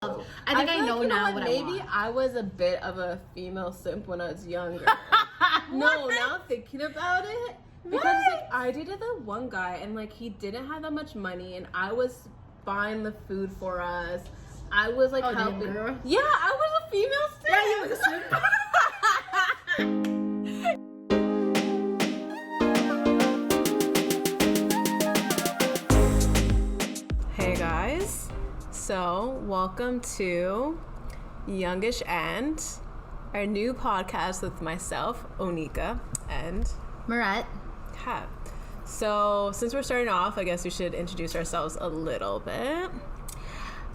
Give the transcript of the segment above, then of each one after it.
I think I know now what I maybe want. I was a bit of a female simp when I was younger. No, now thinking about it. Because like I dated the one guy and like he didn't have that much money and I was buying the food for us. I was like helping. Yeah, I was a female simp. Yeah, you was a simp. Hey guys, so welcome to Youngish and our new podcast with myself, Oneeka, and Maret. Kat. So since we're starting off, I guess we should introduce ourselves a little bit.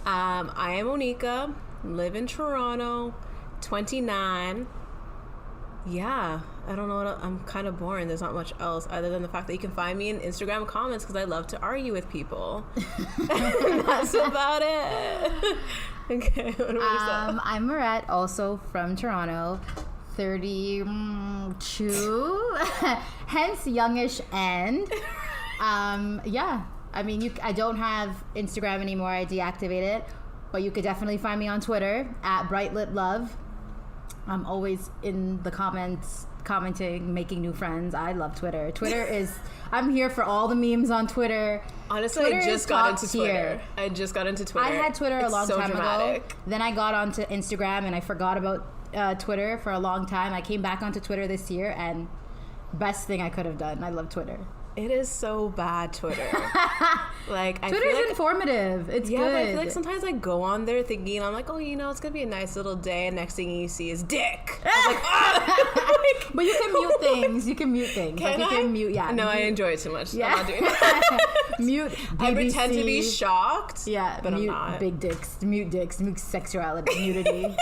I am Oneeka, live in Toronto, 29. Yeah, I don't know what I'm kind of boring. There's not much else other than the fact that you can find me in Instagram comments because I love to argue with people. That's about it. Okay, what about yourself? I'm Maret, also from Toronto, 32, hence youngish and yeah. I mean, I don't have Instagram anymore. I deactivated it, but you could definitely find me on Twitter at BrightLitLove. I'm always in the comments, commenting, making new friends. I love Twitter. I'm here for all the memes on Twitter. Honestly, Twitter I just got into Twitter. I had Twitter a long time ago. Then I got onto Instagram and I forgot about Twitter for a long time. I came back onto Twitter this year and best thing I could have done. I love Twitter. It is so bad, Twitter. Like, I Twitter's feel like, informative. It's good. But I feel like sometimes I go on there thinking, I'm like, oh, you know, it's going to be a nice little day. And next thing you see is dick. I was like, ah! But you can mute things. You can mute things. Can like, I? You can mute, yeah. No, I enjoy it too much. Yeah. I'm not doing that. Mute BBC. I pretend to be shocked. Yeah, but mute I'm not. big dicks. Mute dicks. Mute sexuality. Nudity.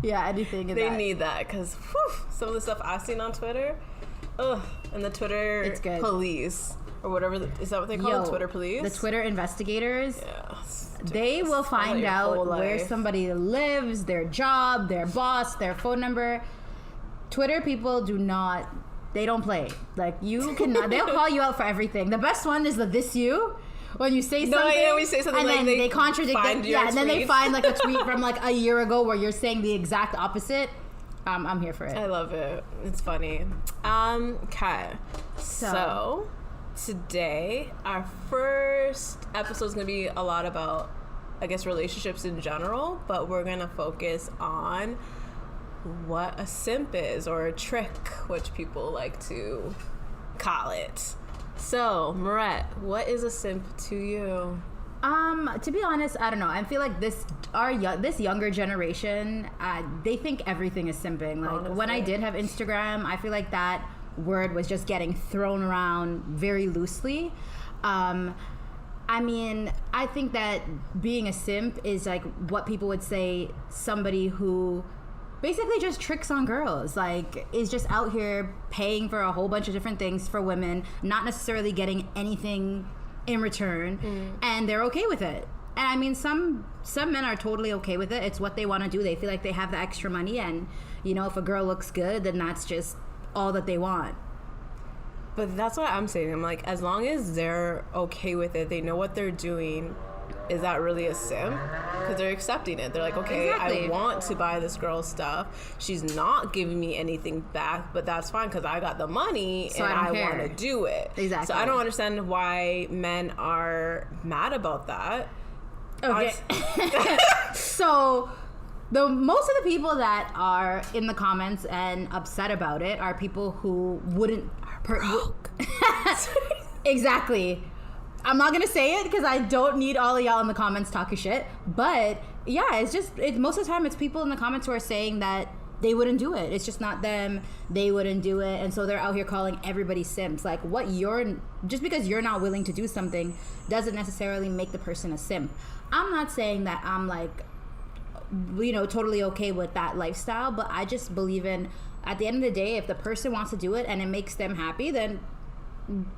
Yeah, anything in They that. need that because some of the stuff I've seen on Twitter, and the Twitter It's good. police. Or whatever, is that what they call it? Twitter police? The Twitter investigators, Yeah, they will find out where somebody lives, their job, their boss, their phone number. Twitter people they don't play. Like, you cannot, they'll call you out for everything. The best one is the this you. When you say something, we say something and like then they contradict it. Yeah, and then they tweets. find like a tweet from like a year ago where you're saying the exact opposite. I'm here for it. I love it. It's funny. Okay. So today, our first episode is going to be a lot about, I guess, relationships in general, but we're going to focus on what a simp is, or a trick, which people like to call it. So, Maret, what is a simp to you? To be honest, I don't know. I feel like this younger generation, they think everything is simping. Like, honestly, when I did have Instagram, I feel like that word was just getting thrown around very loosely. I mean, I think that being a simp is like what people would say somebody who basically just tricks on girls, like is just out here paying for a whole bunch of different things for women, not necessarily getting anything in return, and they're okay with it. And I mean, some men are totally okay with it. It's what they want to do. They feel like they have the extra money, and you know, if a girl looks good, then that's just all that they want. But that's what I'm saying. I'm like, as long as they're okay with it, they know what they're doing, is that really a simp? Because they're accepting it. They're like, okay, Exactly. I want to buy this girl's stuff. She's not giving me anything back, but that's fine because I got the money So and I I don't care. want to do it. Exactly. So I don't understand why men are mad about that. Okay. So most of the people that are in the comments and upset about it are people who wouldn't Exactly. I'm not gonna say it because I don't need all of y'all in the comments talking shit. But yeah, it's just most of the time it's people in the comments who are saying that they wouldn't do it. It's just not them. They wouldn't do it, and so they're out here calling everybody simps. Like, just because you're not willing to do something doesn't necessarily make the person a simp. I'm not saying that I'm like, you know, totally okay with that lifestyle, but I just believe in, at the end of the day, if the person wants to do it and it makes them happy, then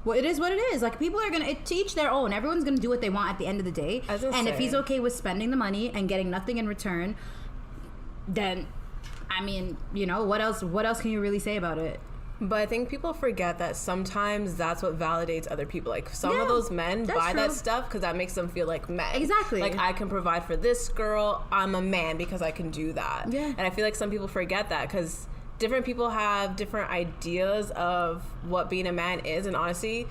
it is what it is. Like, people are gonna, to each their own. Everyone's gonna do what they want at the end of the day. And if he's okay with spending the money and getting nothing in return, then I mean, you know, what else can you really say about it? But I think people forget that sometimes that's what validates other people. Like, some of those men buy that stuff because that makes them feel like men. Exactly. Like, I can provide for this girl. I'm a man because I can do that. Yeah. And I feel like some people forget that because different people have different ideas of what being a man is. And honestly,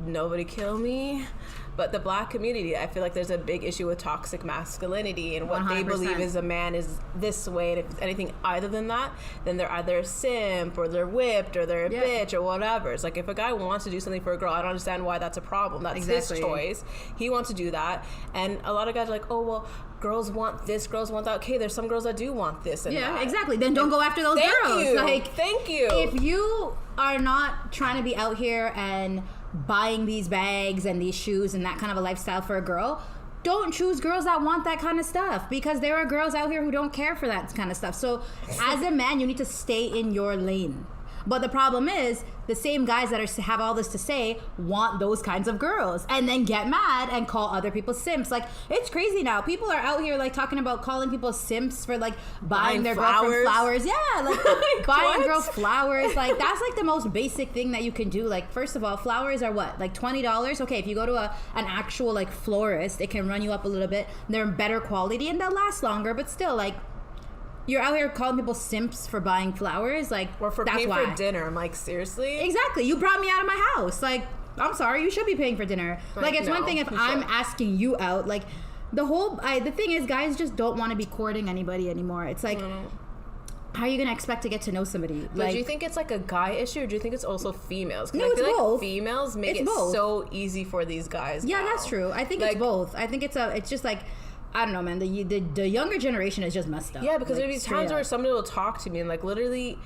nobody kill me. But the black community, I feel like there's a big issue with toxic masculinity and what 100%. They believe is a man is this way. And if it's anything other than that, then they're either a simp or they're whipped or they're a bitch or whatever. It's like, if a guy wants to do something for a girl, I don't understand why that's a problem. That's his choice. He wants to do that. And a lot of guys are like, oh, well, girls want this, girls want that. Okay, there's some girls that do want this and that. Yeah, exactly. Then don't go after those girls. Thank you. If you are not trying to be out here and buying these bags and these shoes and that kind of a lifestyle for a girl, don't choose girls that want that kind of stuff, because there are girls out here who don't care for that kind of stuff. So as a man, you need to stay in your lane. But the problem is, the same guys that have all this to say want those kinds of girls and then get mad and call other people simps. Like, it's crazy now. People are out here, like, talking about calling people simps for, like, buying their girlfriend flowers. Yeah, like, buying girls flowers. Like, that's, like, the most basic thing that you can do. Like, first of all, flowers are what? Like, $20? Okay, if you go to an actual, like, florist, it can run you up a little bit. They're better quality and they'll last longer, but still, like, you're out here calling people simps for buying flowers, like, or for paying for dinner. I'm like, seriously? Exactly. You brought me out of my house. Like, I'm sorry, you should be paying for dinner. Like, it's one thing if I'm asking you out. Like, the thing is, guys just don't want to be courting anybody anymore. It's like, how are you going to expect to get to know somebody? But do you think it's like a guy issue, or do you think it's also females? No, I feel like both. Females make it so easy for these guys. Yeah, now. That's true. I think it's both. I think it's just like, I don't know, man. The younger generation is just messed up. Yeah, because there'll be times where somebody will talk to me and, like, literally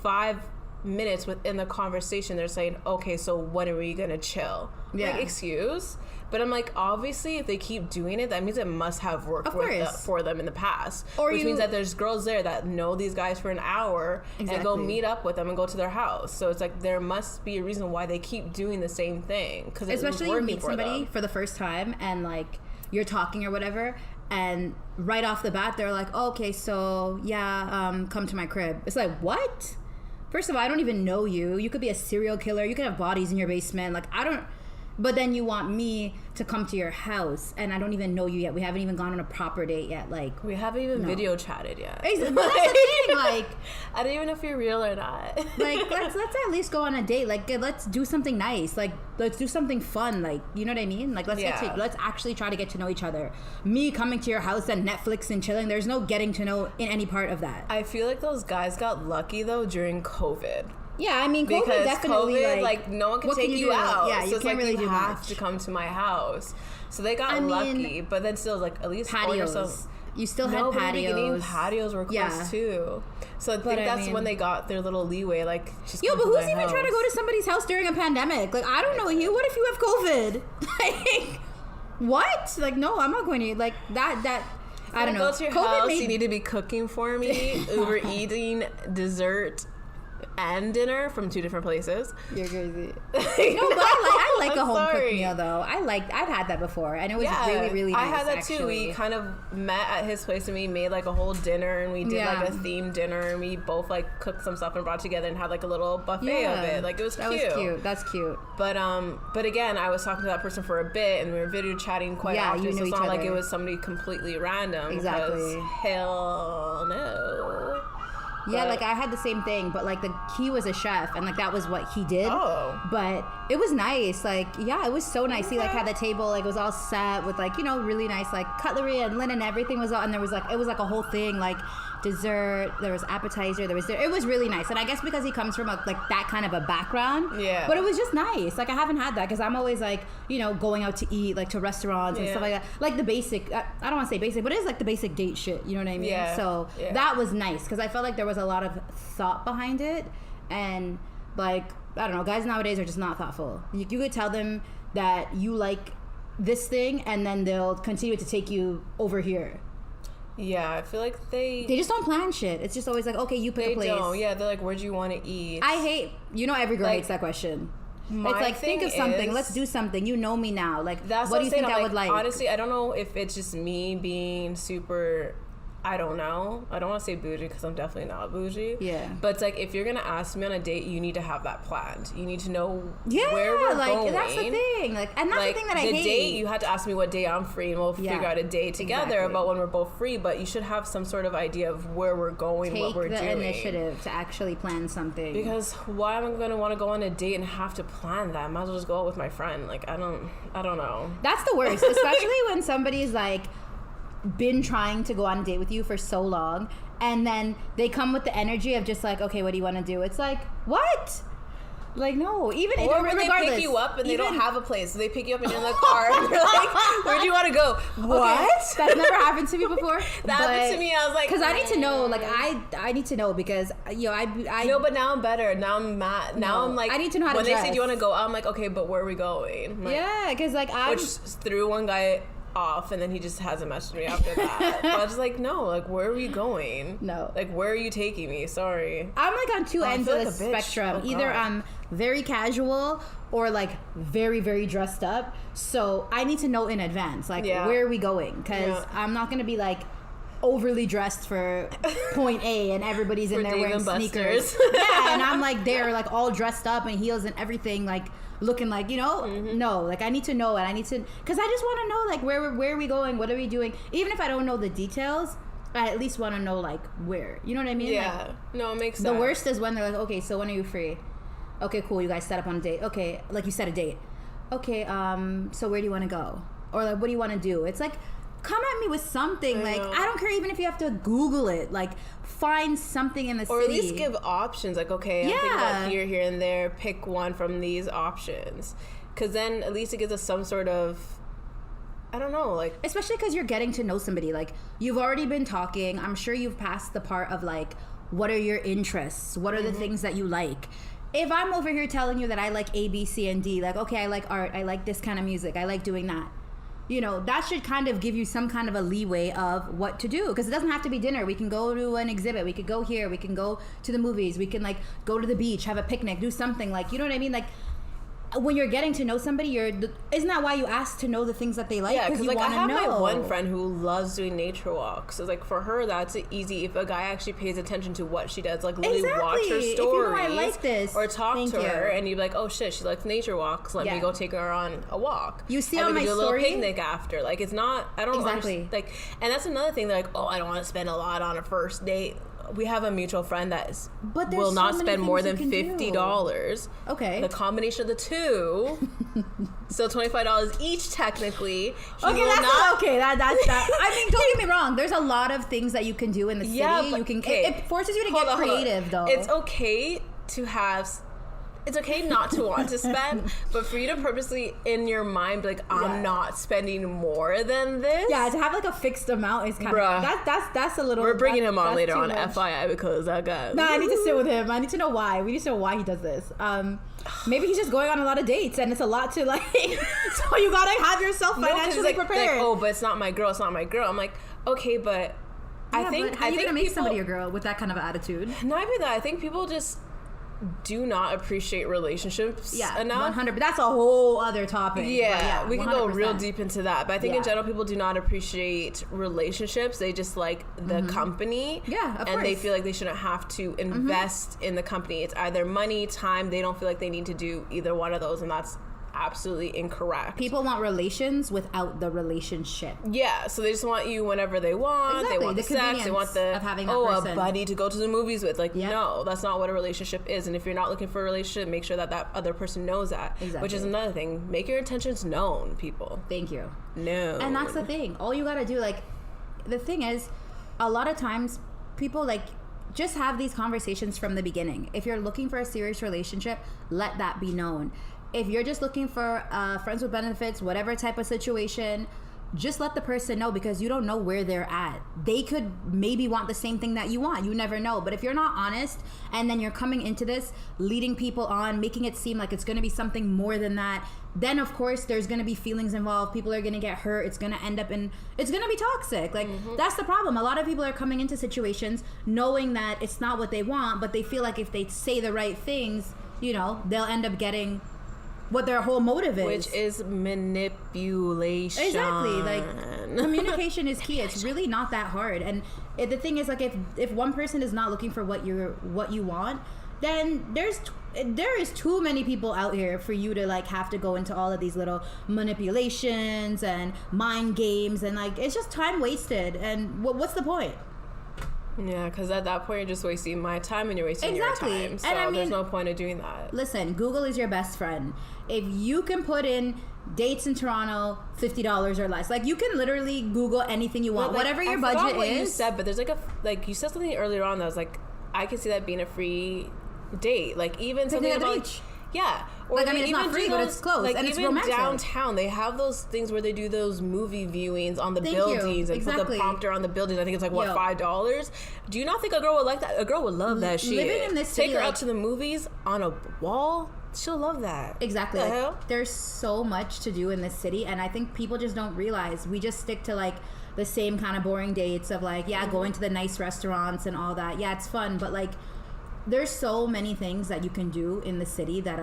5 minutes within the conversation, they're saying, okay, so when are we gonna chill? Yeah. Like, excuse? But I'm like, obviously, if they keep doing it, that means it must have worked for them in the past. Which means that there's girls there that know these guys for an hour and go meet up with them and go to their house. So it's like, there must be a reason why they keep doing the same thing. Because especially you meet somebody for the first time and, like, you're talking or whatever, and right off the bat they're like, oh, okay, so come to my crib. It's like, what? First of all, I don't even know you. You could be a serial killer. You could have bodies in your basement. Like, I don't. But then you want me to come to your house, and I don't even know you yet. We haven't even gone on a proper date yet. Like, we haven't even video chatted yet. But that's the thing. Like, I don't even know if you're real or not. Like, let's at least go on a date. Like, let's do something nice. Like, let's do something fun. Like, you know what I mean? Like, let's actually try to get to know each other. Me coming to your house and Netflix and chilling, there's no getting to know in any part of that. I feel like those guys got lucky though during COVID. Yeah, I mean, COVID definitely, like, no one can take you out. Yeah, you can't really do much. You have to come to my house. So they got lucky, but then still, like, at least patios. You still had patios. Patios were close too. So I think that's when they got their little leeway. Like, just but who's even trying to go to somebody's house during a pandemic? Like, I don't know you. What if you have COVID? Like, what? Like, no, I'm not going to. Like, that. I don't know. Go to your house. You need to be cooking for me. Uber eating dessert and dinner from 2 different places. You're crazy. No, but I like a home cooked meal though. I've had that before, and it was really, really nice. I had that too. We kind of met at his place, and we made like a whole dinner, and we did like a themed dinner, and we both like cooked some stuff and brought together and had like a little buffet of it. Like, it was cute. That's cute. But again, I was talking to that person for a bit, and we were video chatting quite often. So it's not like it was somebody completely random. Exactly. Hell no. Yeah, like, I had the same thing, but, like, he was a chef, and, like, that was what he did. Oh. But it was nice. Like, yeah, it was so nice. He, like, had the table, like, it was all set with, like, you know, really nice, like, cutlery and linen. Everything was all, and there was, like, it was, like, a whole thing, like, dessert, there was appetizer, it was really nice. And I guess because he comes from, like, that kind of a background. Yeah. But it was just nice. Like, I haven't had that, because I'm always, like, you know, going out to eat, like, to restaurants and stuff like that. Like, the basic, I don't want to say basic, but it is, like, the basic date shit, you know what I mean? Yeah. So, that was nice, because I felt like there was a lot of thought behind it. And, like, I don't know, guys nowadays are just not thoughtful. You could tell them that you like this thing, and then they'll continue to take you over here. Yeah, I feel like they just don't plan shit. It's just always like, okay, you pick a place. They don't. Yeah, they're like, where'd you want to eat? I hate, every girl hates that question. It's like, think of something. Let's do something. You know me now. Like, what do you think I would like? Honestly, I don't know if it's just me being super I don't know. I don't want to say bougie because I'm definitely not bougie. Yeah. But it's like, if you're going to ask me on a date, you need to have that planned. You need to know yeah, where we're like, going. That's the thing. Like, and that's the thing that I hate. The date, you had to ask me what day I'm free, and we'll figure out a day together about when we're both free. But you should have some sort of idea of where we're going, what we're doing. Take the initiative to actually plan something. Because why am I going to want to go on a date and have to plan that? I might as well just go out with my friend. Like, I don't know. That's the worst, especially when somebody's like been trying to go on a date with you for so long, and then they come with the energy of just like, okay, what do you want to do? It's like, what? Like, no. Even or when they pick you up and they don't have a place, so they pick you up and you're in the car and they're like, where do you want to go? What? Okay, that's never happened to me before. That happened to me. I was like, because I need to know. Like, I need to know, because I no, but now I'm better. Now I'm mad. Now I'm like, I need to know how to when dress. they say, do you want to go? I'm like, okay, but where are we going? Like, yeah, because like which threw one guy off, and then he just hasn't messaged me after that. But I was like, no, like, where are we going? No, like, where are you taking me? Sorry, I'm like on two ends of the spectrum. Either I'm very casual or like very, very dressed up, so I need to know in advance, like, where are we going? Because I'm not gonna be like overly dressed for point A and everybody's in there wearing sneakers. Yeah, and I'm like there like all dressed up and heels and everything, like looking like, you know, no, like I need to know, and I need to, because I just want to know like where are we going, what are we doing, even if I don't know the details. I at least want to know like where, you know what I mean? Yeah, like, no, it makes sense. The worst is when they're like, okay, so when are you free? Okay, cool, you guys set up on a date. Okay, like you set a date. Okay, so where do you want to go? Or like, what do you want to do? It's like, come at me with something. Like, I don't care even if you have to Google it. Like, find something in the city. Or at least give options. Like, okay, I'm thinking about here, and there. Pick one from these options. Because then at least it gives us some sort of, I don't know, like... Especially because you're getting to know somebody. Like, you've already been talking. I'm sure you've passed the part of, like, what are your interests? What are the things that you like? If I'm over here telling you that I like A, B, C, and D, like, okay, I like art. I like this kind of music. I like doing that. You know, that should kind of give you some kind of a leeway of what to do. Because it doesn't have to be dinner. We can go to an exhibit. We could go here. We can go to the movies. We can, like, go to the beach, have a picnic, do something. Like, you know what I mean? Like, when you're getting to know somebody, isn't that why you ask to know the things that they like? Yeah, because like I have my one friend who loves doing nature walks. So like for her, that's easy. If a guy actually pays attention to what she does, like literally watch her stories, if you know I like this, or talk to her, and you'd be like, oh shit, she likes nature walks. Let me go take her on a walk. You see and on my do a story, little picnic after. Like it's not. I don't understand. Like, and that's another thing. They're like, oh, I don't want to spend a lot on a first date. We have a mutual friend that will not spend more than $50. Okay. The combination of the two, so $25 each technically. Okay, that's not okay. That's that. I mean, don't get me wrong. There's a lot of things that you can do in the city. Yeah, but, you can. It forces you to get creative, though. It's okay to have. It's okay not to want to spend, but for you to purposely in your mind be like, I'm not spending more than this. Yeah, to have like a fixed amount is kind of that's a little. We're bringing him on later on, FYI, because I got. No, I need to sit with him. I need to know why. We need to know why he does this. Maybe he's just going on a lot of dates, and it's a lot to like. So you gotta have yourself financially prepared. Like, oh, but it's not my girl. It's not my girl. I'm like, okay, but I think how are you gonna make somebody your girl with that kind of attitude? Not even that. I think people just do not appreciate relationships enough. 100%. But that's a whole other topic. Yeah, we can go real deep into that. But I think in general, people do not appreciate relationships. They just like the company. Yeah, of course. And they feel like they shouldn't have to invest in the company. It's either money, time. They don't feel like they need to do either one of those, and that's absolutely incorrect. People want relations without the relationship. Yeah, so they just want you whenever they want. Exactly. They want the sex. They want the of having a buddy to go to the movies with. Like, no, that's not what a relationship is. And if you're not looking for a relationship, make sure that that other person knows that. Exactly. Which is another thing. Make your intentions known, people. Thank you. No. And that's the thing. All you gotta do, like, the thing is, a lot of times people like just have these conversations from the beginning. If you're looking for a serious relationship, let that be known. If you're just looking for friends with benefits, whatever type of situation, just let the person know, because you don't know where they're at. They could maybe want the same thing that you want. You never know. But if you're not honest, and then you're coming into this, leading people on, making it seem like it's going to be something more than that, then of course there's going to be feelings involved. People are going to get hurt. It's going to end up it's going to be toxic. Like, that's the problem. A lot of people are coming into situations knowing that it's not what they want, but they feel like if they say the right things, you know, they'll end up getting what their whole motive is. Which is manipulation. Exactly. Like, communication is key. It's really not that hard. And the thing is, like, if one person is not looking for what you want, then there is too many people out here for you to, like, have to go into all of these little manipulations and mind games, and, like, it's just time wasted. And what's the point? Yeah, because at that point, you're just wasting my time and you're wasting your time. So and I mean, there's no point of doing that. Listen, Google is your best friend. If you can put in dates in Toronto, $50 or less, like, you can literally Google anything you want, like, whatever your budget what is. You said, but there's like you said something earlier on that was like, I can see that being a free date. Like, even something about beach. Yeah. Or like, I mean, it's not free, but it's close, like, and it's even romantic. Downtown, they have those things where they do those movie viewings on the buildings and put the prompter on the buildings. I think it's like, what, $5? Do you not think a girl would like that? A girl would love that shit. Living in this city, take her out to the movies on a wall. She'll love that. Exactly. Like, there's so much to do in this city, and I think people just don't realize. We just stick to, like, the same kind of boring dates of, like, going to the nice restaurants and all that. Yeah, it's fun, but, like, there's so many things that you can do in the city that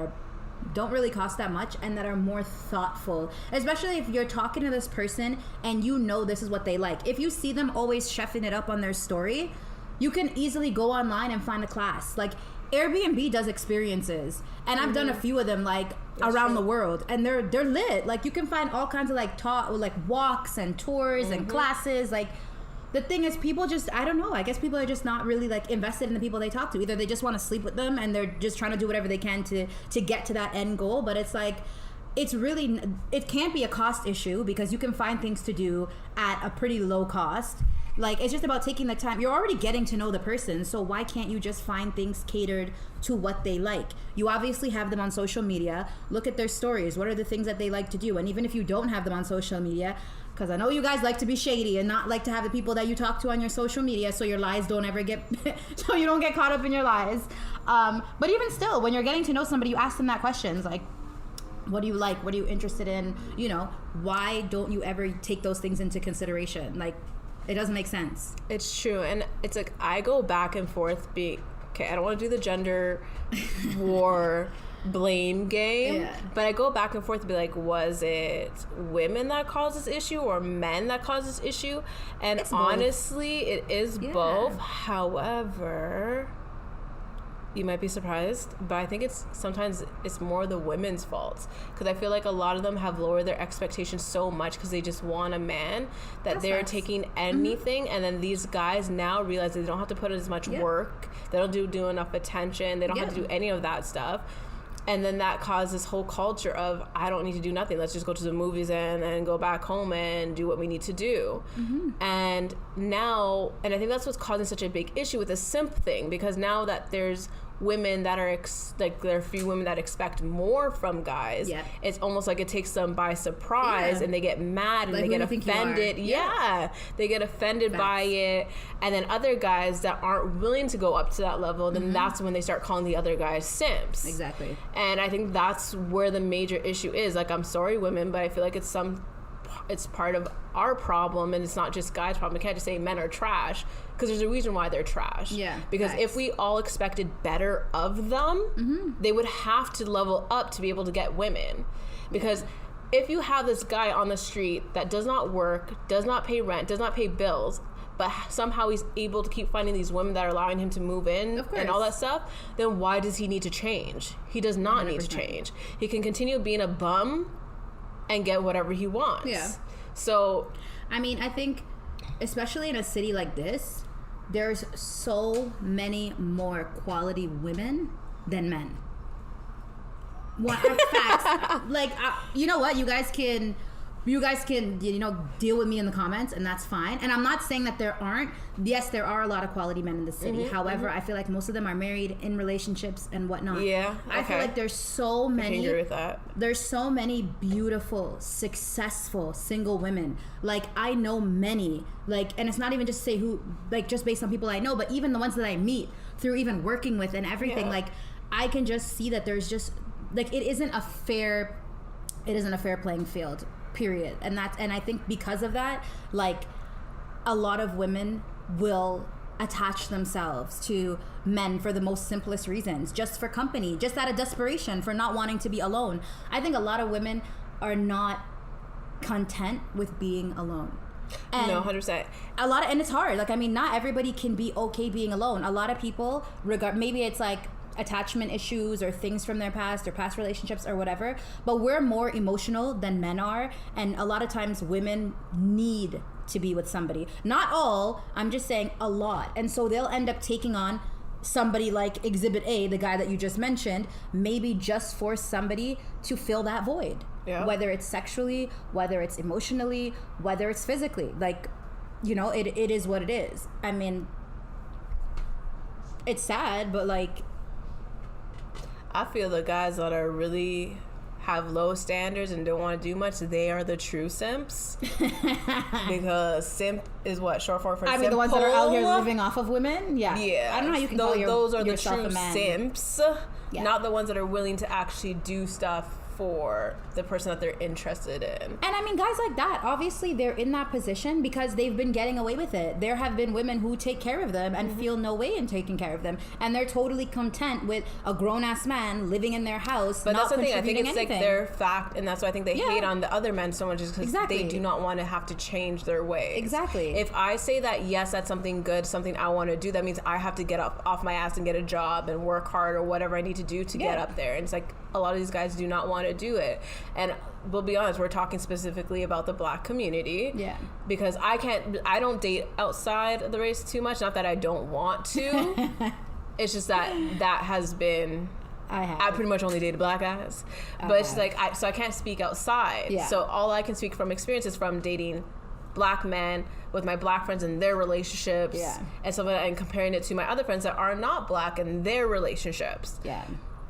don't really cost that much and that are more thoughtful, especially if you're talking to this person and you know this is what they like. If you see them always chefing it up on their story, you can easily go online and find a class. Like, Airbnb does experiences, and I've done a few of them, like, around the world, and they're lit. Like, you can find all kinds of, like, walks and tours and classes. Like, the thing is, people just, I don't know, I guess people are just not really, like, invested in the people they talk to. Either they just want to sleep with them and they're just trying to do whatever they can to get to that end goal. But it's like, it can't be a cost issue, because you can find things to do at a pretty low cost. Like, it's just about taking the time. You're already getting to know the person, so why can't you just find things catered to what they like? You obviously have them on social media. Look at their stories. What are the things that they like to do? And even if you don't have them on social media, because I know you guys like to be shady and not like to have the people that you talk to on your social media, so your lies don't ever get so you don't get caught up in your lies. But even still, when you're getting to know somebody, you ask them that questions, like, what do you like? What are you interested in? You know, why don't you ever take those things into consideration? Like, it doesn't make sense. It's true. And it's like, I go back and forth I don't want to do the gender war blame game, but I go back and forth to be like, was it women that caused this issue or men that caused this issue? And honestly, it is both. However, you might be surprised, but I think sometimes it's more the women's fault, because I feel like a lot of them have lowered their expectations so much because they just want a man that they're taking anything, and then these guys now realize they don't have to put as much work, they don't do enough attention, they don't have to do any of that stuff. And then that caused this whole culture of, I don't need to do nothing. Let's just go to the movies and then go back home and do what we need to do. And now, and I think that's what's causing such a big issue with the simp thing, because now that there's women that are there are a few women that expect more from guys, it's almost like it takes them by surprise, and they get mad and they get offended. They get offended by it. And then other guys that aren't willing to go up to that level, then that's when they start calling the other guys simps. Exactly. And I think that's where the major issue is. Like, I'm sorry, women, but I feel like it's part of our problem, and it's not just guys' problem. We can't just say men are trash, because there's a reason why they're trash. Because if we all expected better of them, they would have to level up to be able to get women. Because if you have this guy on the street that does not work, does not pay rent, does not pay bills, but somehow he's able to keep finding these women that are allowing him to move in and all that stuff, then why does he need to change? He does not 100%. Need to change. He can continue being a bum and get whatever he wants. So, I mean, I think, especially in a city like this, there's so many more quality women than men. Facts. Like, you know what? You guys can, deal with me in the comments, and that's fine. And I'm not saying that there aren't. Yes, there are a lot of quality men in the city. However, I feel like most of them are married, in relationships and whatnot. I feel like there's so many. I can agree with that. There's so many beautiful, successful single women. Like, I know many. Like, and it's not even just say who, like, just based on people I know, but even the ones that I meet through even working with and everything. Like, I can just see that there's just, like, it isn't a fair playing field. Period. And I think because of that, like, a lot of women will attach themselves to men for the most simplest reasons, just for company, just out of desperation, for not wanting to be alone. I think a lot of women are not content with being alone. And no, 100%. And it's hard. Like, I mean, not everybody can be okay being alone. A lot of people, maybe it's like attachment issues or things from their past or past relationships or whatever, but we're more emotional than men are, and a lot of times women need to be with somebody. Not all, I'm just saying a lot. And so they'll end up taking on somebody like Exhibit A, the guy that you just mentioned, maybe just for somebody to fill that void. Yeah. Whether it's sexually, whether it's emotionally, whether it's physically. Like, you know, it is what it is. I mean, it's sad, but like, I feel the guys that are really have low standards and don't want to do much, they are the true simps. Because simp is what short for I mean, the ones that are out here living off of women. Yeah. I don't know how you can call those are the true a man. simps. Yeah. Not the ones that are willing to actually do stuff for the person that they're interested in. And I mean, guys like that, obviously they're in that position because they've been getting away with it. There have been women who take care of them and feel no way in taking care of them, and they're totally content with a grown-ass man living in their house. But not that's the thing, I think it's anything. like their fact, and that's why I think they hate on the other men so much, is because they do not want to have to change their ways. Exactly. If I say that, yes, that's something good, something I want to do, that means I have to get up off my ass and get a job and work hard or whatever I need to do to get up there. And it's like, a lot of these guys do not want to do it. And we'll be honest, we're talking specifically about the black community. Yeah. Because I don't date outside the race too much. Not that I don't want to. It's just that has been... I pretty much only dated black guys. But it's like, I can't speak outside. Yeah. So all I can speak from experience is from dating black men with my black friends and their relationships. Yeah. And so, and comparing it to my other friends that are not black and their relationships. Yeah.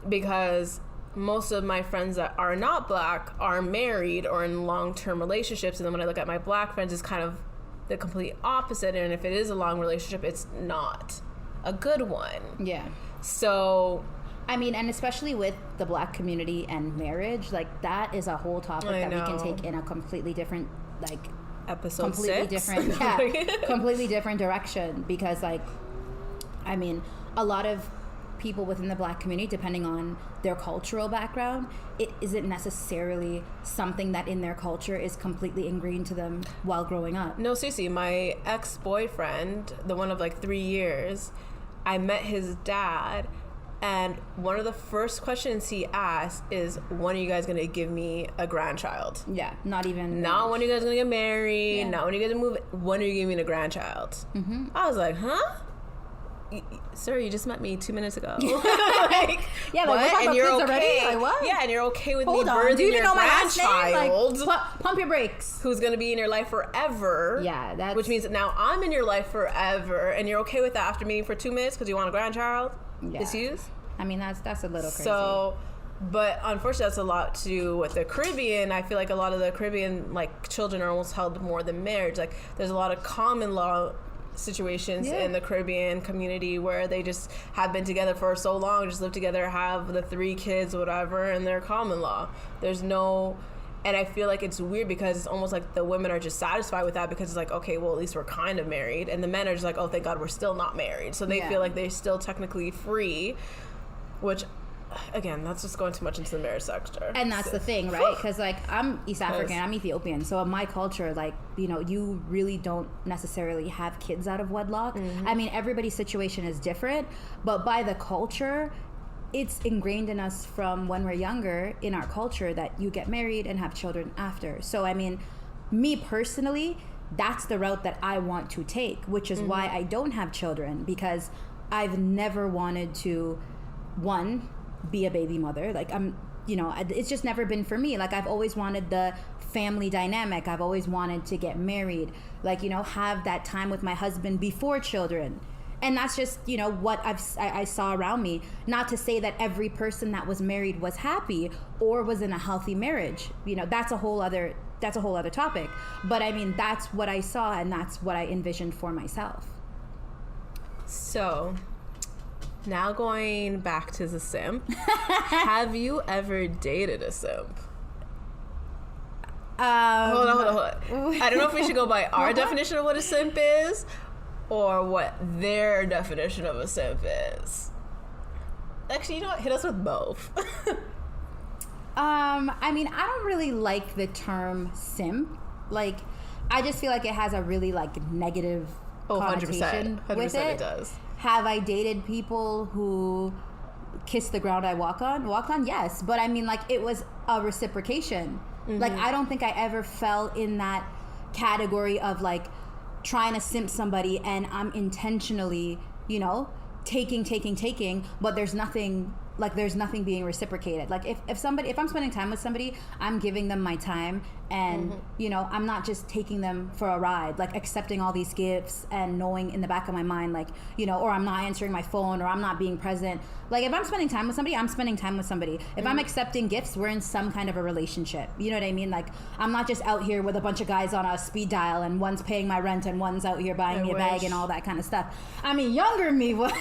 Because most of my friends that are not black are married or in long-term relationships, and then when I look at my black friends, it's kind of the complete opposite. And if it is a long relationship, it's not a good one. Yeah. So, I mean, and especially with the black community and marriage, like, that is a whole topic that we can take in a completely different, like, episode completely 6. different, completely different direction. Because, like, I mean, a lot of people within the black community, depending on their cultural background, it isn't necessarily something that in their culture is completely ingrained to them while growing up. No, seriously, my ex-boyfriend, the one of like 3 years, I met his dad, and one of the first questions he asked is, when are you guys going to give me a grandchild? Yeah, not when are you guys going to get married, not when are you guys going to move, when are you giving me a grandchild? Mm-hmm. I was like, huh? Sir, you just met me 2 minutes ago. Like, yeah, like, what? And you're okay. Like, what? Yeah, and you're okay with me birthing your grandchild. Like, pump your brakes. Who's going to be in your life forever. Yeah, which means that now I'm in your life forever, and you're okay with that after meeting for 2 minutes because you want a grandchild? Yeah. Excuse? I mean, that's a little crazy. So, but unfortunately, that's a lot to do with the Caribbean. I feel like a lot of the Caribbean, like, children are almost held more than marriage. Like, there's a lot of common law situations in the Caribbean community where they just have been together for so long, just live together, have the 3 kids, whatever, and they're common law. There's no... And I feel like it's weird because it's almost like the women are just satisfied with that because it's like, okay, well, at least we're kind of married. And the men are just like, oh, thank God we're still not married. So they feel like they're still technically free, which... Again, that's just going too much into the marriage sector. And that's the thing, right? Because, like, I'm East African, I'm Ethiopian. So in my culture, like, you know, you really don't necessarily have kids out of wedlock. Mm-hmm. I mean, everybody's situation is different. But by the culture, it's ingrained in us from when we're younger in our culture that you get married and have children after. So, I mean, me personally, that's the route that I want to take, which is why I don't have children. Because I've never wanted to, be a baby mother. Like, it's just never been for me. Like, I've always wanted the family dynamic. I've always wanted to get married, like, you know, have that time with my husband before children. And that's just, you know, what I saw around me. Not to say that every person that was married was happy or was in a healthy marriage. You know, that's a whole other topic. But I mean, that's what I saw, and that's what I envisioned for myself. So, now going back to the simp, have you ever dated a simp? Hold on. I don't know if we should go by our definition of what a simp is, or what their definition of a simp is. Actually, you know what? Hit us with both. I mean, I don't really like the term simp. Like, I just feel like it has a really, like, negative connotation 100%. with 100% it. It does. Have I dated people who kiss the ground I walk on? Walk on, yes. But I mean, like, it was a reciprocation. Mm-hmm. Like, I don't think I ever fell in that category of, like, trying to simp somebody and I'm intentionally, you know, taking, but there's nothing being reciprocated. Like, if I'm spending time with somebody, I'm giving them my time, and you know, I'm not just taking them for a ride, like accepting all these gifts and knowing in the back of my mind, like, you know, or I'm not answering my phone, or I'm not being present. Like, if I'm spending time with somebody, I'm spending time with somebody. If I'm accepting gifts, we're in some kind of a relationship. You know what I mean? Like, I'm not just out here with a bunch of guys on a speed dial and one's paying my rent and one's out here buying me a bag and all that kind of stuff. I mean, younger me was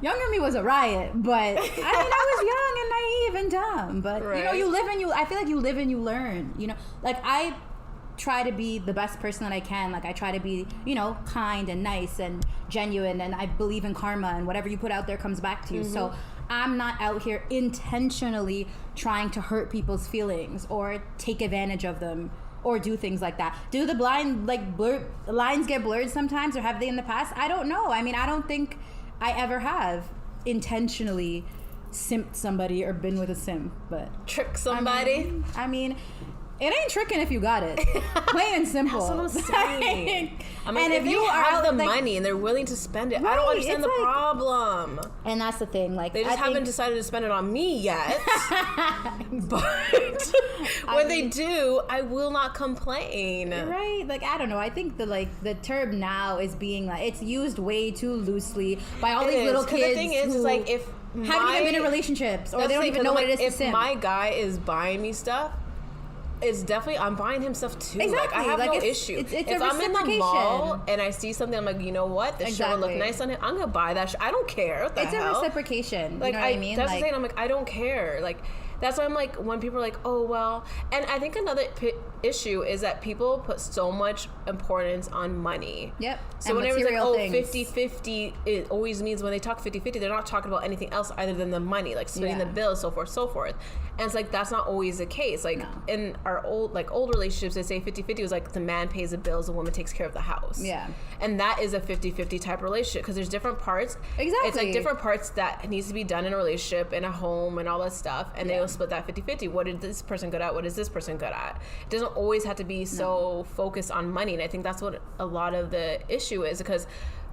Younger me was a riot, but I mean, I was young and naive and dumb. But you know, I feel like you live and you learn. You know, like, I try to be the best person that I can. Like, I try to be, you know, kind and nice and genuine, and I believe in karma, and whatever you put out there comes back to you. So I'm not out here intentionally trying to hurt people's feelings or take advantage of them or do things like that. Do the lines get blurred sometimes, or have they in the past? I don't know. I mean, I don't think I ever have intentionally simped somebody or been with a simp, but trick somebody. I mean, it ain't tricking if you got it. Plain and simple. That's what I'm saying. I mean, if you have the money and they're willing to spend it, I don't understand the problem. And that's the thing. Like, they just haven't decided to spend it on me yet. But when they do, I will not complain. Right? Like, I don't know. I think the term now is being, like, it's used way too loosely by all these little kids. The thing is like, if haven't even been in relationships, or they don't even know what it is to simp. If my guy is buying me stuff, it's definitely, I'm buying him stuff too. Exactly. Like, I have no issue. If I'm in the mall and I see something, I'm like, you know what? This shirt will look nice on him. I'm gonna buy that shirt. I don't care. What the hell? It's a reciprocation. Like, you know what I mean? That's the thing. I'm like, I don't care. Like, that's why I'm like, when people are like, oh, well, and I think another issue is that people put so much importance on money. Yep. So whenever it's like, oh, 50-50, it always means when they talk 50-50, they're not talking about anything else other than the money, like splitting the bills, so forth, so forth. And it's like, that's not always the case. Like, in our old relationships, they say 50-50 was like the man pays the bills, the woman takes care of the house. Yeah. And that is a 50-50 type relationship, because there's different parts. Exactly. It's like different parts that needs to be done in a relationship, in a home, and all that stuff. And they'll split that 50-50. What is this person good at? What is this person good at? It doesn't always have to be so focused on money. And I think that's what a lot of the issue is, because,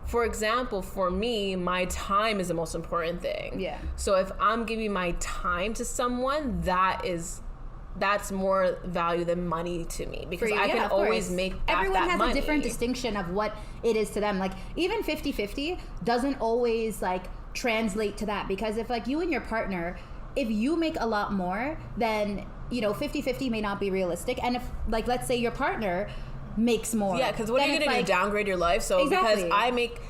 for example, for me, my time is the most important thing. Yeah. So if I'm giving my time to someone, that's more value than money to me, because I can always make back everyone that has money. A different distinction of what it is to them. Like, even 50-50 doesn't always, like, translate to that, because if, like, you and your partner, if you make a lot more, then, you know, 50-50 may not be realistic. And if, like, let's say your partner makes more. Yeah, because what are you going to do? Downgrade your life? So because I make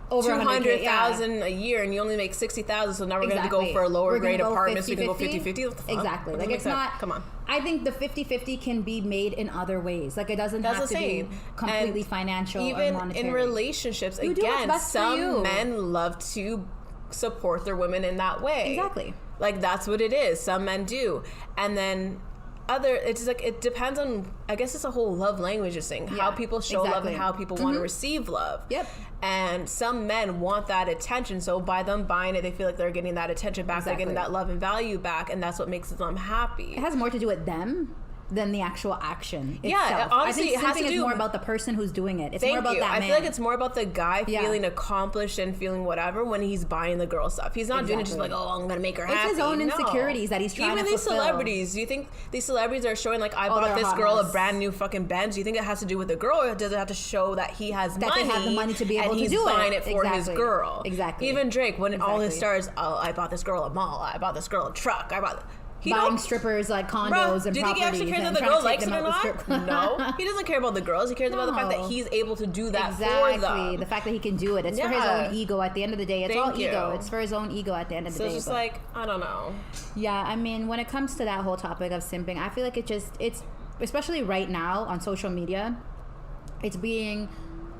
over 200,000 a year and you only make 60,000, so now we're going to go for a lower grade apartment, so we can go 50-50. Exactly. Like, it's not, come on. I think the 50-50 can be made in other ways. Like, it doesn't have to be completely financial or monetary. Even in relationships, again, some men love to support their women in that way. Exactly. Like, that's what it is. Some men do. And then it's like, it depends on, I guess it's a whole love languages thing, how people show love and how people want to receive love. Yep. And some men want that attention, so by them buying it, they feel like they're getting that attention back, they're getting that love and value back, and that's what makes them happy. It has more to do with them than the actual action itself. Yeah, honestly, I think simping is more about the person who's doing it. It's more about that man. I feel like it's more about the guy feeling accomplished and feeling whatever when he's buying the girl stuff. He's not doing it just like, oh, I'm gonna make her happy. It's his own insecurities that he's trying to fulfill. Even these celebrities, do you think these celebrities are showing, like, I bought this girl a brand new fucking Benz? Do you think it has to do with the girl, or does it have to show that he has money? That they have the money to be able to do it. And he's buying it for his girl. Exactly. Even Drake, when all his stars, oh, I bought this girl a mall, I bought this girl a truck, buying strippers, like, condos and properties. Do you think he actually cares if the girl likes it or not? No. He doesn't care about the girls. He cares about the fact that he's able to do that for them. The fact that he can do it. It's for his own ego at the end of the day. It's all ego. It's for his own ego at the end of the day. So it's just like, I don't know. Yeah, I mean, when it comes to that whole topic of simping, I feel like it's, especially right now on social media, it's being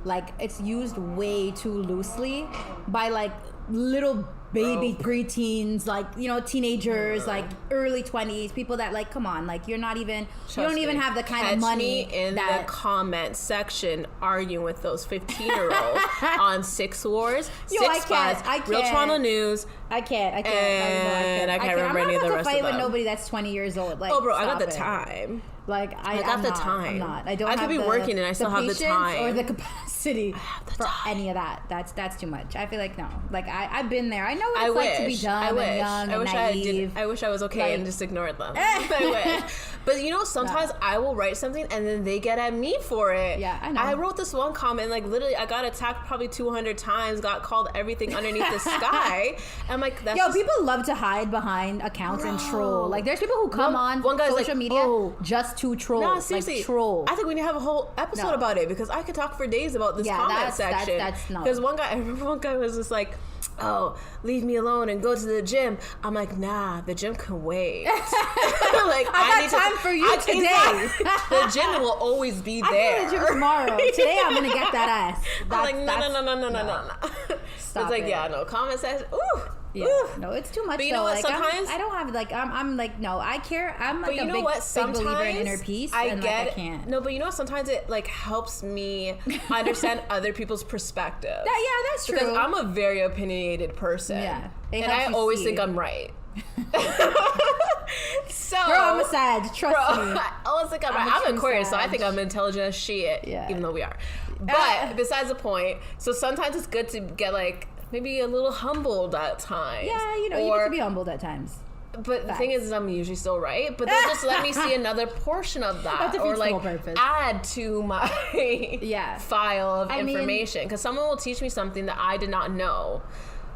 like it's used way too loosely by like little baby preteens, like, you know, teenagers, like early 20s, people that like, come on, like you're not even, you don't even have the kind of money in the comment section arguing with those 15-year-olds on Six Wars, Six Fights, Real Toronto News. I can't remember any of the rest of them. I'm not about to fight with nobody that's 20 years old. Like, oh, bro, I got the time. Like I got the time. I'm not. I don't. I could be working and I still have the time or the capacity for any of that. That's too much. I feel like no. Like I've been there. I know what it's like to be dumb and young and naive. I wish I was okay and just ignored them. I wish. But you know, sometimes I will write something and then they get at me for it. Yeah, I know. I wrote this one comment, like literally, I got attacked probably 200 times. Got called everything underneath the sky. I'm like, that's people love to hide behind accounts and troll. Like there's people who come on social media just to troll. No, seriously, like, troll. I think we need to have a whole episode about it because I could talk for days about this comment section. Because I remember one guy was just like, oh, leave me alone and go to the gym. I'm like, nah, the gym can wait. Like, I got time for you today. The gym will always be there. I go to the gym tomorrow. Today I'm gonna get that ass. I'm like, no. Stop it's like, it. yeah, no, comment section. Ooh. Yeah, no, it's too much. But you know what? Like, sometimes I don't have like I'm like no, I care. I'm like but you know what? big believer in inner peace. I and get like, I can't. No, but you know what? Sometimes it like helps me understand other people's perspective. That's true. Because I'm a very opinionated person. Yeah, and I always think I'm right. So, girl, I'm a Sag. Trust me. I always think I'm Aquarius, so I think I'm intelligent as shit. Yeah. Even though we are. But besides the point, so sometimes it's good to get like maybe a little humbled at times. Yeah, you know, you need to be humbled at times. But the thing is I'm usually still right. But they'll just let me see another portion of that, or like add to my file of information. Because someone will teach me something that I did not know.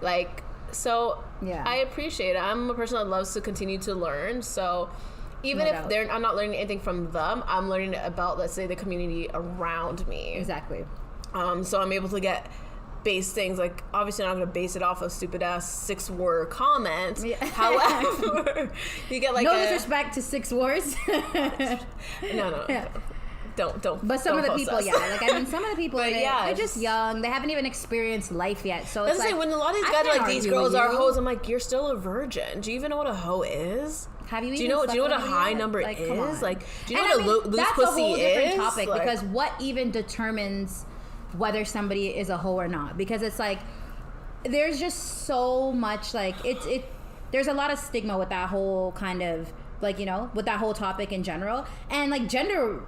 Like, so I appreciate it. I'm a person that loves to continue to learn. So even if I'm not learning anything from them, I'm learning about, let's say, the community around me. Exactly. So I'm able to get base things, like obviously I'm not going to base it off of stupid ass 6 word comments. However, you get like no disrespect to 6 words. No. Don't. But some of the people, us. like I mean, some of the people, they're just young. They haven't even experienced life yet. So it's like when a lot of these guys are like, these girls are hoes, I'm like, you're still a virgin. Do you even know what a hoe is? Have you? Do you know what a high number is? Like, do you know what a loose pussy is? That's a whole different topic because what even determines whether somebody is a hoe or not? Because it's like there's just so much like there's a lot of stigma with that whole kind of like, you know, with that whole topic in general, and like gender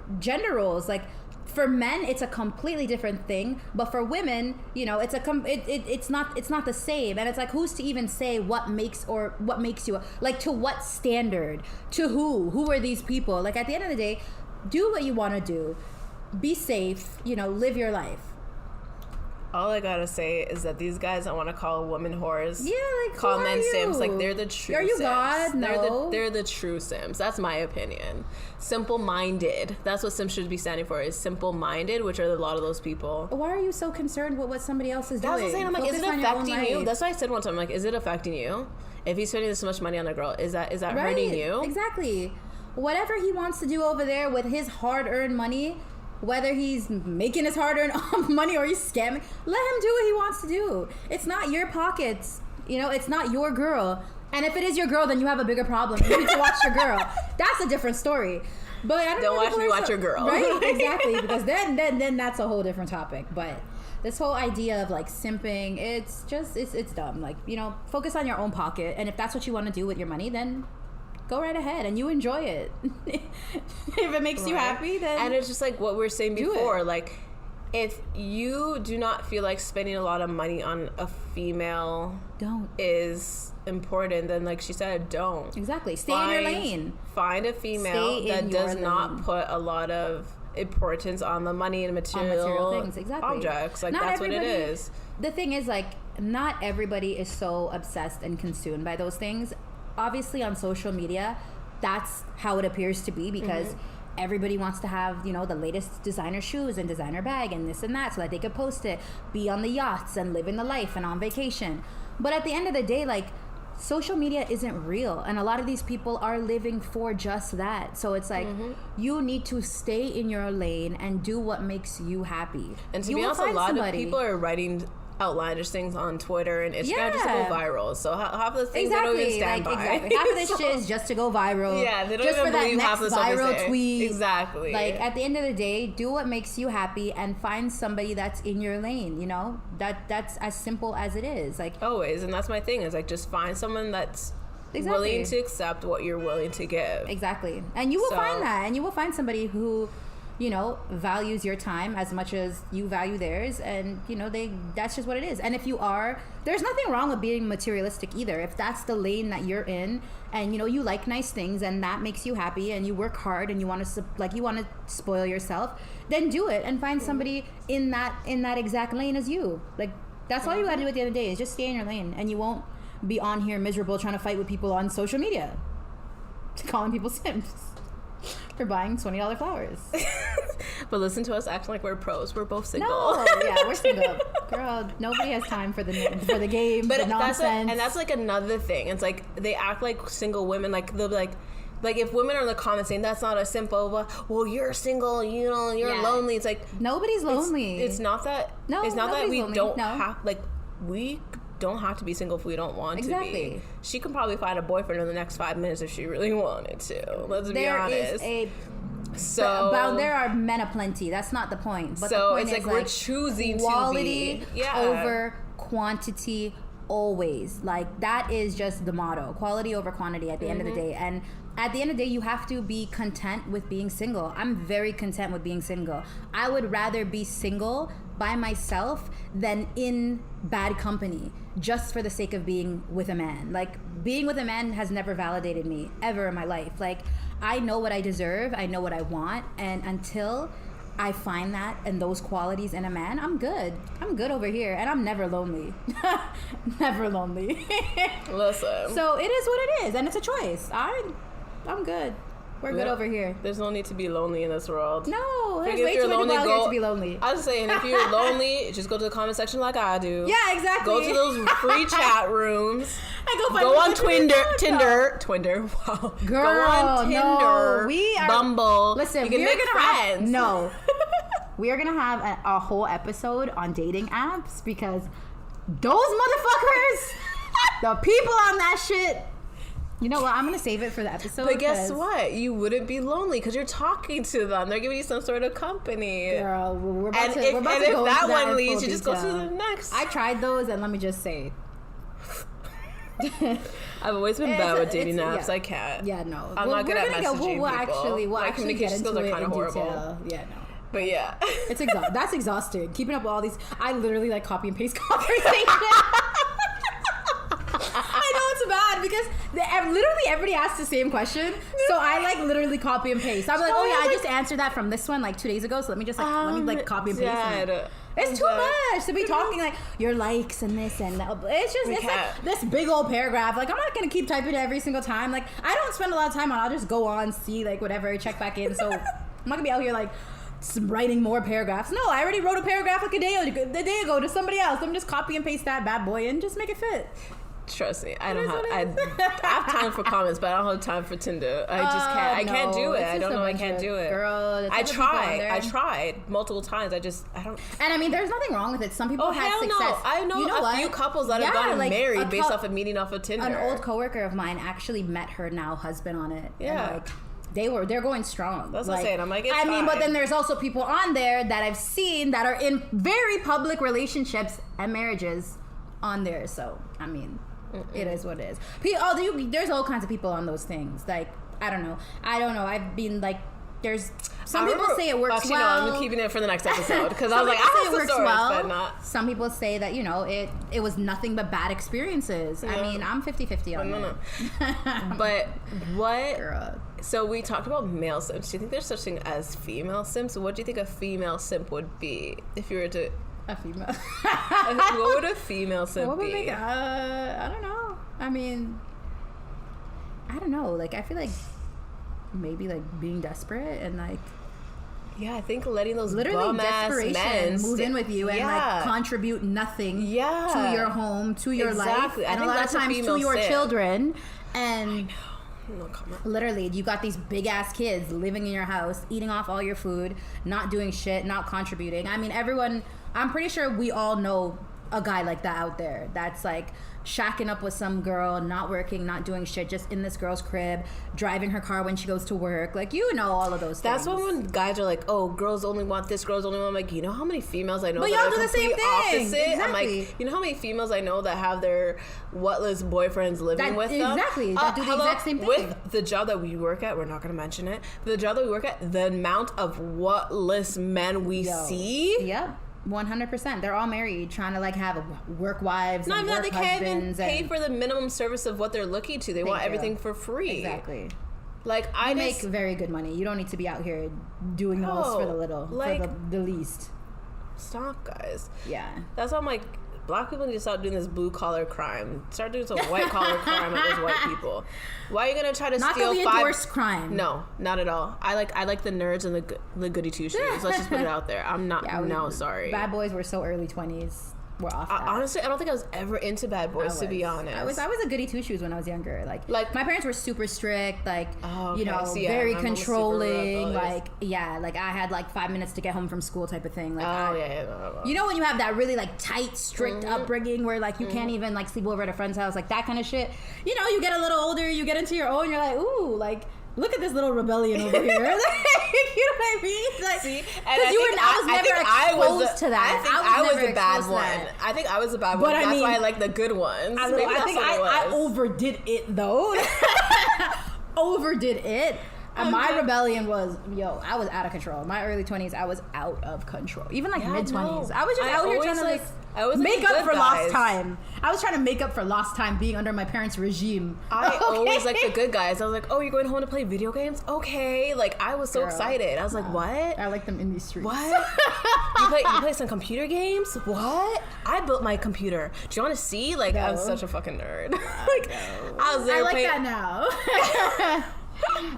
roles. Like for men it's a completely different thing, but for women, you know, it's not the same. And it's like, who's to even say what makes you, like, to what standard, to who are these people? Like at the end of the day, do what you want to do, be safe, you know, live your life. All I gotta say is that these guys I want to call women whores. Yeah, like, call men simps. Like, they're the true Are you simps. God? No. They're the true simps. That's my opinion. Simple-minded. That's what simp should be standing for, is simple-minded, which are a lot of those people. Why are you so concerned with what somebody else is doing? That's what I'm saying. I'm like, is it affecting you? That's what I said one time. I'm like, is it affecting you? If he's spending this much money on a girl, is that hurting you? Exactly. Whatever he wants to do over there with his hard-earned money, whether he's making his hard-earned money or he's scamming, let him do what he wants to do. It's not your pockets. You know, it's not your girl. And if it is your girl, then you have a bigger problem. You need to watch your girl. That's a different story. But I don't watch me watch your girl. Right? Exactly. Because then that's a whole different topic. But this whole idea of like simping, it's dumb. Like, you know, focus on your own pocket. And if that's what you want to do with your money, then go right ahead and you enjoy it. If it makes you happy, then and it's just like what we were saying before. Like, if you do not feel like spending a lot of money on a female is important, then like she said, don't. Exactly. Stay in your lane. Find a female that does not put a lot of importance on the money and material things. Exactly. Objects. Like, that's what it is. The thing is, like, not everybody is so obsessed and consumed by those things. Obviously on social media, that's how it appears to be, because everybody wants to have, you know, the latest designer shoes and designer bag and this and that so that they could post it, be on the yachts and living the life and on vacation. But at the end of the day, like, social media isn't real, and a lot of these people are living for just that. So it's like you need to stay in your lane and do what makes you happy. And to be honest, a lot of people are writing outlandish things on Twitter and Instagram just to go viral. So half of the things they don't even stand by. Exactly. Half of this shit is just to go viral. Yeah, they don't just even for believe that half next the stuff viral tweet. Exactly. Like, at the end of the day, do what makes you happy and find somebody that's in your lane, you know? That's as simple as it is. Like, always. And that's my thing, is like, just find someone that's willing to accept what you're willing to give. Exactly. And you will find that. And you will find somebody who, you know, values your time as much as you value theirs, and you know, that's just what it is. And if you are, there's nothing wrong with being materialistic either. If that's the lane that you're in, and you know, you like nice things and that makes you happy, and you work hard and you want to spoil yourself, then do it and find somebody in that exact lane as you. Like, that's all you gotta do at the end of the day, is just stay in your lane, and you won't be on here miserable trying to fight with people on social media, calling people simps for buying $20 flowers. But listen to us acting like we're pros. We're both single. No, yeah, we're single. Girl, nobody has time for the game, but the nonsense. And that's like another thing. It's like they act like single women, like they'll be like if women are in the comments saying that's not a simple, well, you're single, you know, you're lonely. It's like nobody's lonely. It's not that. No, it's not that we lonely. don't have we don't have to be single if we don't want to be. She can probably find a boyfriend in the next 5 minutes if she really wanted to. Let's be honest. There are men aplenty. That's not the point. But so the point it's is, like we're choosing quality to be over quantity always. Like, that is just the motto. Quality over quantity at the end of the day. And at the end of the day, you have to be content with being single. I'm very content with being single. I would rather be single by myself than in bad company, just for the sake of being with a man. Like, being with a man has never validated me ever in my life. Like, I know what I deserve, I know what I want, and until I find that and those qualities in a man, I'm good. I'm good over here, and I'm never lonely. Never lonely. Listen. So it is what it is, and it's a choice. I'm good. We're good over here. There's no need to be lonely in this world. No, there's way too many people out here to be lonely. I was saying, if you're lonely, just go to the comment section like I do. Yeah, exactly. Go to those free chat rooms. And go on Tinder. Wow. Girl, go on Tinder, Bumble. Listen, you can make friends. We are going to have a whole episode on dating apps, because those motherfuckers, the people on that shit, you know what? I'm going to save it for the episode. But guess what? You wouldn't be lonely because you're talking to them. They're giving you some sort of company. Girl, we're about to go into that one leads, you just go to the next. I tried those, and let me just say. I've always been bad with dating apps. I can't. Yeah, no. I'm not good at messaging people. We'll my actually communication skills are kind of horrible. Detail. Yeah, no. But yeah. That's exhausting. Keeping up with all these. I literally like copy and paste conversations. I know it's bad because literally everybody asks the same question, so I like literally copy and paste. I'm like, oh yeah, I just answered that from this one like 2 days ago, so let me just copy and paste it. It's too much to be talking like your likes and this and that. It's like this big old paragraph. Like, I'm not gonna keep typing it every single time. Like, I don't spend a lot of time on. I'll just go on, see like whatever, check back in. So I'm not gonna be out here like writing more paragraphs. No, I already wrote a paragraph like a day ago to somebody else. Let me just copy and paste that bad boy and just make it fit. Trust me, I have time for comments, but I don't have time for Tinder. I just can't. I can't do it. I don't know. I can't do it. Girl, I tried multiple times. I don't. And I mean, there's nothing wrong with it. Some people have success. No. I know a few couples that have gotten married based off of meeting off of Tinder. An old coworker of mine actually met her now husband on it. Yeah. And they're going strong. That's what I'm saying. I'm like, I mean, but then there's also people on there that I've seen that are in very public relationships and marriages on there. So I mean. It is what it is. There's all kinds of people on those things. Like, I don't know. I've been like, there's some people say it works well. No, I'm keeping it for the next episode because I was like, I have some stories, but not. Some people say that, you know, it was nothing but bad experiences. Yeah. I mean, I'm 50-50 on that. But what? Girl. So we talked about male simps. Do you think there's such thing as female simps? What do you think a female simp would be if you were to? A female. What would a female simp be? I don't know. I mean, I don't know. Like, I feel like maybe like being desperate and like Yeah, I think letting those literally desperation men move in with you and like contribute nothing to your home, to your life, and a lot of times to your children. And no comment. Literally, you got these big ass kids living in your house, eating off all your food, not doing shit, not contributing. I mean, everyone, I'm pretty sure we all know a guy like that out there that's like shacking up with some girl, not working, not doing shit, just in this girl's crib, driving her car when she goes to work. Like, you know, all of those things. That's when guys are like, oh, girls only want this, girls only want. I'm like, you know how many females I know but that y'all are do the same complete thing. opposite? Exactly. I'm like, you know how many females I know that have their whatless boyfriends living with them? Exactly. That do the exact same thing. With the job that we work at, we're not going to mention it, but the job that we work at, the amount of whatless men we see. Yep. 100%. They're all married, trying to like have work wives. Not and even that, work they can't even pay and for the minimum service of what they're looking to. They want everything for free. Exactly. Like, I make very good money. You don't need to be out here doing the most for the little, like, for the least. Stop, guys. Yeah. That's why I'm like, black people need to stop doing this blue collar crime. Start doing some white collar crime with those white people. Why are you gonna try to not steal that we endorse crime? No, not at all. I like the nerds and the goody two shoes. Let's just put it out there. I'm not. Yeah, no, sorry. Bad boys were so early 20s. We're off that. Honestly, I don't think I was ever into bad boys, to be honest. I was a goody two shoes when I was younger. Like my parents were super strict, like you know, very controlling. Like like I had like 5 minutes to get home from school type of thing. Like you know when you have that really like tight, strict upbringing where like you can't even like sleep over at a friend's house, like that kind of shit. You know, you get a little older, you get into your own, you're like, ooh, like. Look at this little rebellion over here. Like, you know what I mean? Like, see, and I was never exposed to that. I was the bad one. I think I was the bad one. That's why I like the good ones. I think I overdid it though. Overdid it. And my rebellion was, I was out of control. My early 20s, I was out of control. Even like mid 20s. I was just out here trying to make up for lost time. I was trying to make up for lost time being under my parents' regime. I always like the good guys. I was like, oh, you're going home to play video games? Okay. Like, I was so excited. I was like, what? I like them in these streets. What? you play some computer games? What? I built my computer. Do you want to see? Like, I'm such a fucking nerd. Like, I was there. I like that now.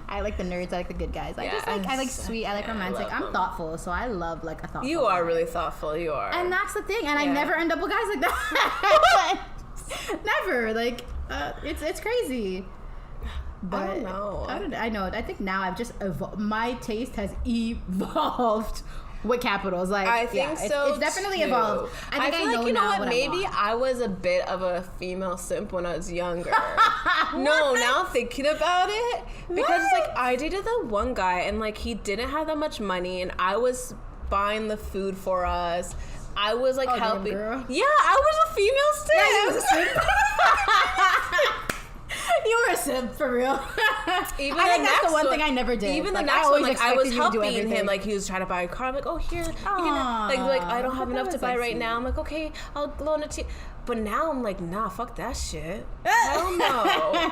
I like the nerds. I like the good guys. I like sweet. I like romantic. I'm thoughtful, so I love like a thoughtful. You are really thoughtful. You are, and that's the thing. And I never end up with guys like that. Never. Like it's crazy. But I don't know. I know. I think now I've just my taste has evolved. With capitals, like I think so. It's definitely evolved. I feel like, you know what? Maybe I was a bit of a female simp when I was younger. No, now thinking about it, because it's like I dated the one guy and like he didn't have that much money, and I was buying the food for us. I was like helping. Girl. Yeah, I was a female simp. Yeah, you was a simp. You were a simp for real. I think that's the one thing I never did. Even the next one, like I was helping him, like he was trying to buy a car. I'm like, oh here, you can, like I don't have enough to buy right now. I'm like, okay, I'll loan it to you. But now I'm like, nah, fuck that shit. Hell no.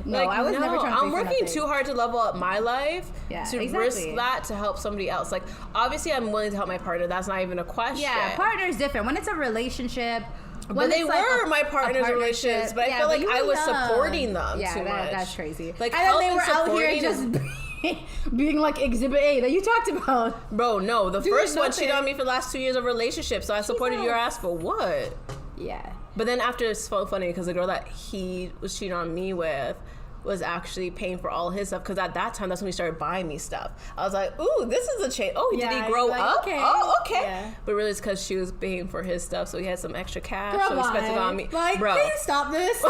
No, I was never trying to I'm working too hard to level up my life to risk that to help somebody else. Like, obviously, I'm willing to help my partner. That's not even a question. Yeah, partner is different. When it's a relationship. But they were my partners in relationships, but I feel like I was supporting them too much. That's crazy. Like, and then they were out here just being like Exhibit A that you talked about. Bro, no. The first one cheated on me for the last 2 years of relationship, so I supported your ass for what? Yeah. But then after, it's so funny because the girl that he was cheating on me with was actually paying for all his stuff, because at that time that's when he started buying me stuff. I was like, ooh, this is a change. Oh, did he grow up? Okay. Oh, okay. Yeah. But really it's because she was paying for his stuff, so he had some extra cash, so he spent it on me. Like, bro, please stop this.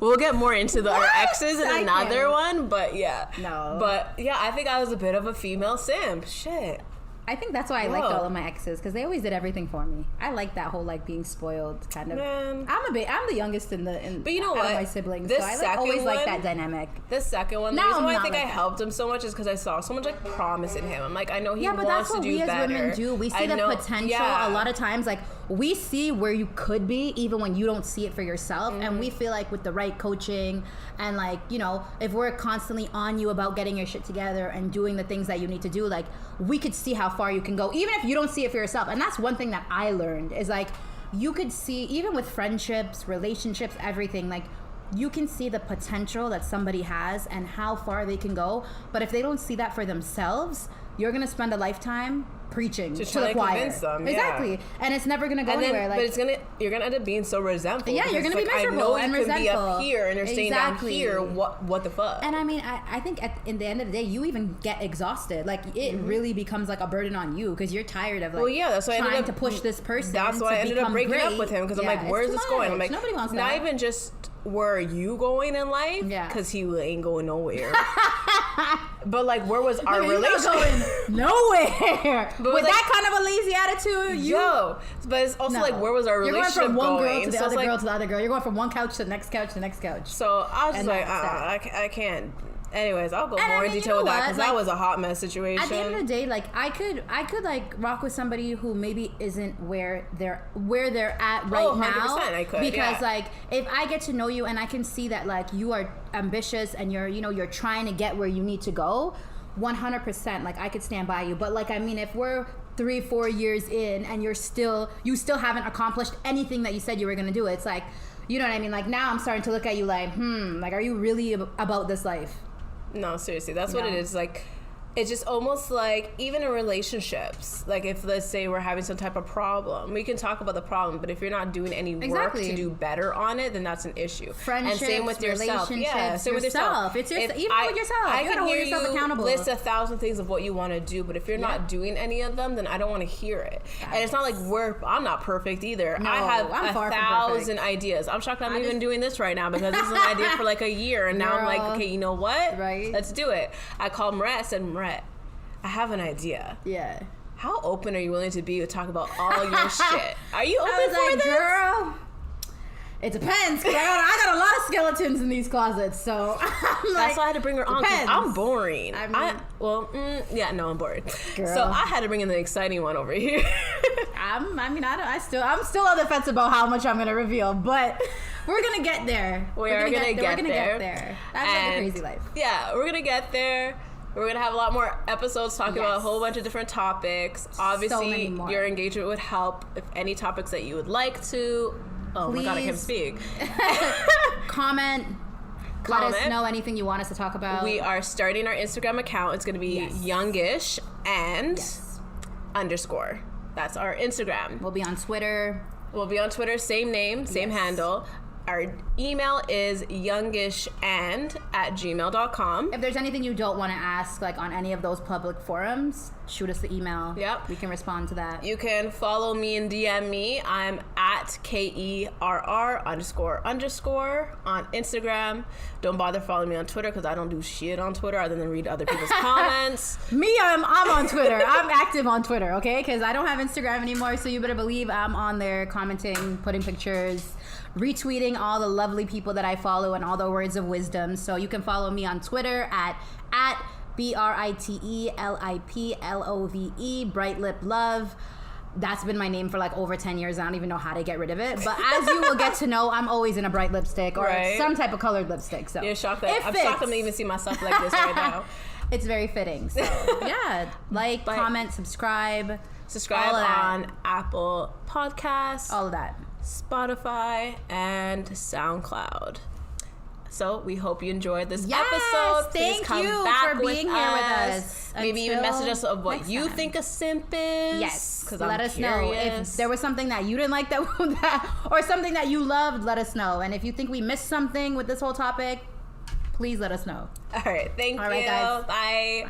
We'll get more into our exes in another one, but yeah. No. But yeah, I think I was a bit of a female simp. Shit. I think that's why I liked all of my exes, because they always did everything for me. I like that whole like being spoiled kind of. Man. I'm the youngest in but you know what? My siblings, so I always like that dynamic. The second one, the reason why I think I helped him so much is because I saw so much like promise in him. I'm like, I know he wants to do better. Yeah, but that's what we as women do. We see the potential a lot of times. Like, we see where you could be even when you don't see it for yourself, and we feel like with the right coaching and like, you know, if we're constantly on you about getting your shit together and doing the things that you need to do, like, we could see how far you can go even if you don't see it for yourself. And that's one thing that I learned is like, you could see, even with friendships, relationships, everything, like, you can see the potential that somebody has and how far they can go, but if they don't see that for themselves, you're gonna spend a lifetime preaching to the choir. Convince them, exactly, and it's never gonna go anywhere. But you're gonna end up being so resentful. Yeah, you're gonna be miserable and resentful. I know you can be up here and you're staying down here. What the fuck? And I mean, I think in the end of the day, you even get exhausted. Like it really becomes like a burden on you because you're tired of like that's why trying to push this person. That's why I ended up breaking up with him because I'm like, where's this going? I'm like, nobody wants not that. even just where are you going in life? Yeah, because he ain't going nowhere. But like, where was our relationship? Going nowhere. But with that kind of a lazy attitude, but it's also like, where was our relationship going? You're going from one girl to the other like, girl to the other girl. You're going from one couch to the next couch to the next couch. So I was just like, I can't. Anyways, I'll go more in detail with that because that was a hot mess situation. At the end of the day, like I could like rock with somebody who maybe isn't where they're at right now. I could, because like if I get to know you and I can see that like you are ambitious and you're trying to get where you need to go, 100%. Like I could stand by you. But like I mean, if we're 3-4 years in and you still haven't accomplished anything that you said you were gonna do, it's like, you know what I mean? Like now I'm starting to look at you like, like are you really about this life? No, seriously, that's what it is. Like, it's just almost like, even in relationships, like if let's say we're having some type of problem, we can talk about the problem, but if you're not doing any work to do better on it, then that's an issue. Friendships, and same with yourself. Yeah, same with yourself. It's even with yourself. I you gotta hold yourself accountable. List 1,000 things of what you want to do, but if you're not doing any of them, then I don't want to hear it. Yes. And it's not like I'm not perfect either. No, I have 1,000 ideas. I'm shocked I'm even doing this right now because this is an idea for like a year, and now I'm like, okay, you know what? Right. Let's do it. I called Mret and said, Mret, I have an idea. Yeah. How open are you willing to be to talk about all your shit? Are you open for this? Girl, it depends. Cause I got a lot of skeletons in these closets, so that's why I had to bring her on. Cause I'm boring. I'm bored. Girl. So I had to bring in the exciting one over here. I'm still on the fence about how much I'm gonna reveal, but we're gonna get there. We're gonna get there. That's like a crazy life. Yeah, we're gonna get there. We're going to have a lot more episodes talking about a whole bunch of different topics. Obviously, your engagement would help if any topics that you would like to. Oh my God, I can't speak. Comment. Let us know anything you want us to talk about. We are starting our Instagram account. It's going to be Youngish and _. That's our Instagram. We'll be on Twitter. Same name, same handle. Our email is youngishandand@gmail.com. If there's anything you don't want to ask, like on any of those public forums, shoot us the email. Yep. We can respond to that. You can follow me and DM me. I'm at KERR __ on Instagram. Don't bother following me on Twitter because I don't do shit on Twitter other than read other people's comments. I'm on Twitter. I'm active on Twitter, okay? Because I don't have Instagram anymore, so you better believe I'm on there commenting, putting pictures, retweeting all the lovely people that I follow and all the words of wisdom. So you can follow me on Twitter at BRITELIPLOVE, Bright Lip Love. That's been my name for like over 10 years. I don't even know how to get rid of it. But as you will get to know, I'm always in a bright lipstick or some type of colored lipstick. So you're shocked that I'm shocked to even see myself like this right now. It's very fitting. So yeah, comment, subscribe on Apple Podcasts, all of that, Spotify, and SoundCloud. So we hope you enjoyed this episode. Please come back for being here with us. Maybe even message us of what you think a simp is. Yes, because let us know if there was something that you didn't like that or something that you loved. Let us know. And if you think we missed something with this whole topic, please let us know. All right, thank you. All right, guys. Bye.